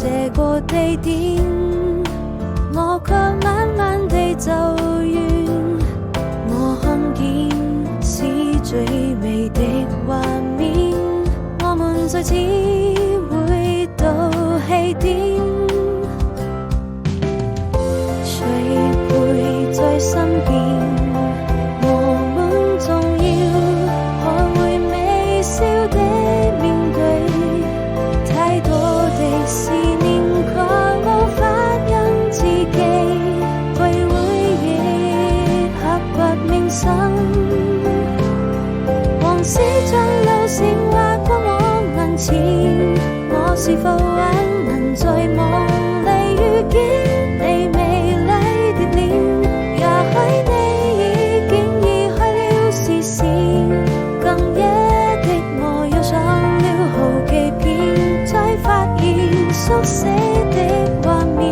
這個地點，我卻慢慢地走遠。我看見是最美的畫面，我們再次回到起點。誰陪在身邊？我們總要學會微笑的面對，太多的思念卻無法因自己去回憶，刻骨銘心。往事像流星劃過我眼前，我是否還能在夢裡遇見你美麗的臉？也許你已經移開了視線，更夜的我又上了好幾遍，才發現熟悉的畫面。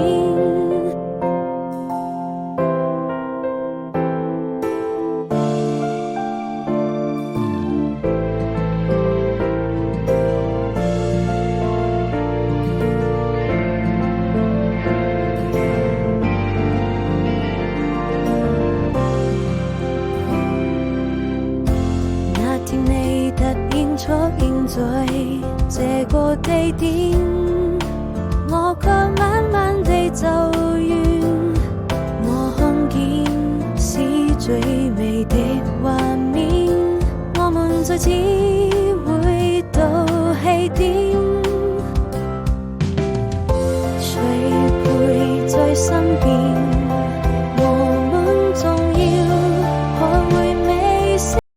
你突然出現在這個地點，我卻慢慢地走遠。我看見是最美的畫面，我們再次回到起點。誰陪在身邊？